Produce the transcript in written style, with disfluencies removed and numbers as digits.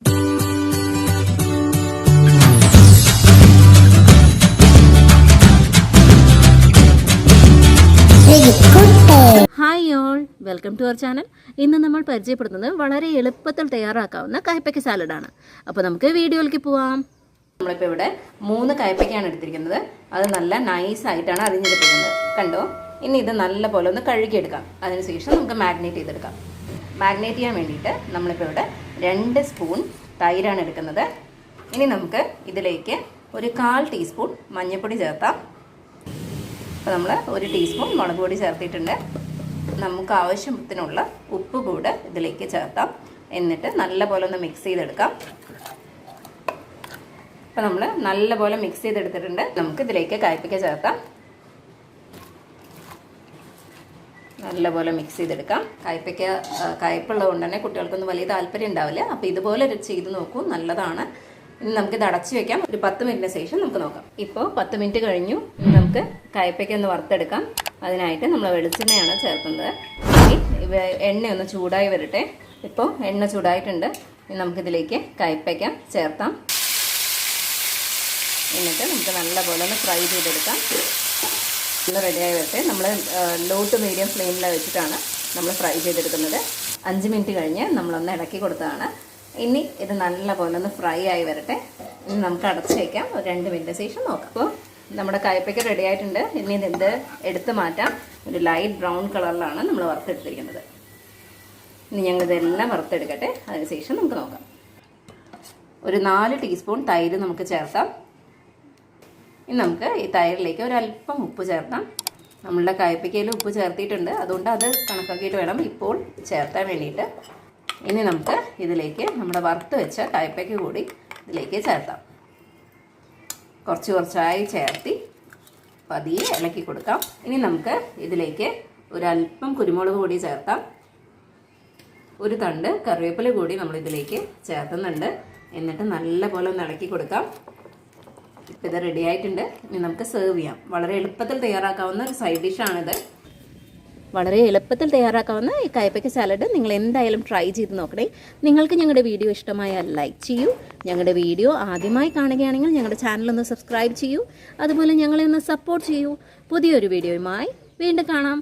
Hi all, welcome to our channel. ഇന്ന് നമ്മൾ പരിചയപ്പെടുത്തുന്നത് വളരെ എളുപ്പത്തിൽ തയ്യാറാക്കാവുന്ന കയ്പ്പയ്ക്ക സാലഡാണ്. അപ്പോൾ നമുക്ക് വീഡിയോയിലേക്ക് പോവാം. നമ്മളിപ്പോൾ ഇവിടെ 3 കയ്പ്പയ്ക്കാണ് എടുത്തിരിക്കുന്നത്. അത് നല്ല നൈസായിട്ടാണ് അരിഞ്ഞെടുത്തിരിക്കുന്നത്, കണ്ടോ. ഇനി ഇത് നല്ല പോലെ ഒന്ന് കഴുകിയെടുക്കാം. അതിനുശേഷം നമുക്ക് മാഗ്നേറ്റ് ചെയ്തെടുക്കാം. മാഗ്നേറ്റ് ചെയ്യാൻ വേണ്ടിയിട്ട് നമ്മളിപ്പോൾ ഇവിടെ 2 സ്പൂൺ തൈരാണ് എടുക്കുന്നത്. ഇനി നമുക്ക് ഇതിലേക്ക് ഒരു 1/4 ടീസ്പൂൺ മഞ്ഞൾപ്പൊടി ചേർത്താം. അപ്പോൾ നമ്മൾ 1 ടീസ്പൂൺ മുളക് പൊടി ചേർത്തിട്ടുണ്ട്. നമുക്ക് ആവശ്യത്തിനുള്ള ഉപ്പ് കൂടെ ഇതിലേക്ക് ചേർത്താം. എന്നിട്ട് നല്ലപോലെ ഒന്ന് മിക്സ് ചെയ്തെടുക്കാം. അപ്പോൾ നമ്മൾ നല്ലപോലെ മിക്സ് ചെയ്തെടുത്തിട്ടുണ്ട്. നമുക്ക് ഇതിലേക്ക് കയ്പ്പയ്ക്ക ചേർത്താം. നല്ലപോലെ മിക്സ് ചെയ്തെടുക്കാം. കയ്പ്പയ്ക്ക കയ്പ്പുള്ളത് കൊണ്ട് തന്നെ കുട്ടികൾക്കൊന്നും വലിയ താല്പര്യം ഉണ്ടാവില്ല. അപ്പോൾ ഇതുപോലെ ചെയ്ത് നോക്കൂ, നല്ലതാണ്. ഇനി നമുക്കിത് അടച്ചു വെക്കാം. ഒരു 10 മിനിറ്റിന് ശേഷം നമുക്ക് നോക്കാം. ഇപ്പോൾ 10 മിനിറ്റ് കഴിഞ്ഞു. ഇനി നമുക്ക് കയ്പ്പയ്ക്ക ഒന്ന് വറുത്തെടുക്കാം. അതിനായിട്ട് നമ്മൾ വെളിച്ചെണ്ണയാണ് ചേർക്കുന്നത്. എണ്ണ ഒന്ന് ചൂടായി വരട്ടെ. ഇപ്പോൾ എണ്ണ ചൂടായിട്ടുണ്ട്. ഇനി നമുക്കിതിലേക്ക് കയ്പ്പയ്ക്ക ചേർത്താം. എന്നിട്ട് നമുക്ക് നല്ലപോലെ ഒന്ന് ഫ്രൈ ചെയ്തെടുക്കാം. ഒന്ന് റെഡിയായി വരട്ടെ. നമ്മൾ ലോ ടു മീഡിയം ഫ്ലെയിമിൽ വെച്ചിട്ടാണ് നമ്മൾ ഫ്രൈ ചെയ്തെടുക്കുന്നത്. 5 മിനിറ്റ് കഴിഞ്ഞ് നമ്മളൊന്ന് ഇളക്കി കൊടുത്തതാണ്. ഇനി ഇത് നല്ലപോലെ ഒന്ന് ഫ്രൈ ആയി വരട്ടെ. ഇനി നമുക്ക് അടച്ച് വയ്ക്കാം. ഒരു 2 മിനിറ്റ് ശേഷം നോക്കാം. അപ്പോൾ നമ്മുടെ കയ്പ്പയ്ക്ക റെഡി ആയിട്ടുണ്ട്. ഇനി ഇത് എടുത്ത് മാറ്റാം. ഒരു ലൈറ്റ് ബ്രൗൺ കളറിലാണ് നമ്മൾ വറുത്തെടുത്തിരിക്കുന്നത്. ഇനി ഞങ്ങളിതെല്ലാം വറുത്തെടുക്കട്ടെ. അതിനുശേഷം നമുക്ക് നോക്കാം. ഒരു 4 ടീസ്പൂൺ തൈര് നമുക്ക് ചേർത്താം. ഇനി നമുക്ക് ഈ തൈരിലേക്ക് ഒരല്പം ഉപ്പ് ചേർത്താം. നമ്മളുടെ കയ്പ്പയ്ക്കയിൽ ഉപ്പ് ചേർത്തിട്ടുണ്ട്, അതുകൊണ്ട് അത് കണക്കാക്കിയിട്ട് വേണം ഇപ്പോൾ ചേർത്താൻ വേണ്ടിയിട്ട്. ഇനി നമുക്ക് ഇതിലേക്ക് നമ്മുടെ വറുത്ത് വെച്ച കയ്പ്പയ്ക്ക കൂടി ഇതിലേക്ക് ചേർത്താം. കുറച്ചായി ചേർത്തി പതിയെ ഇളക്കി കൊടുക്കാം. ഇനി നമുക്ക് ഇതിലേക്ക് ഒരല്പം കുരുമുളക് പൊടി ചേർത്താം. ഒരു തണ്ട് കറിവേപ്പില കൂടി നമ്മൾ ഇതിലേക്ക് ചേർത്തുന്നുണ്ട്. എന്നിട്ട് നല്ലപോലെ ഒന്ന് ഇളക്കി കൊടുക്കാം. ഇപ്പം ഇത് റെഡി ആയിട്ടുണ്ട്. ഇനി നമുക്ക് സെർവ് ചെയ്യാം. വളരെ എളുപ്പത്തിൽ തയ്യാറാക്കാവുന്ന ഒരു സൈഡ് ഡിഷാണിത്. വളരെ എളുപ്പത്തിൽ തയ്യാറാക്കാവുന്ന ഈ കയ്പ്പയ്ക്ക സാലഡ് നിങ്ങൾ എന്തായാലും ട്രൈ ചെയ്ത് നോക്കണേ. നിങ്ങൾക്ക് ഞങ്ങളുടെ വീഡിയോ ഇഷ്ടമായാൽ ലൈക്ക് ചെയ്യൂ. ഞങ്ങളുടെ വീഡിയോ ആദ്യമായി കാണുകയാണെങ്കിൽ ഞങ്ങളുടെ ചാനലൊന്ന് സബ്സ്ക്രൈബ് ചെയ്യൂ. അതുപോലെ ഞങ്ങളെ ഒന്ന് സപ്പോർട്ട് ചെയ്യൂ. പുതിയൊരു വീഡിയോയുമായി വീണ്ടും കാണാം.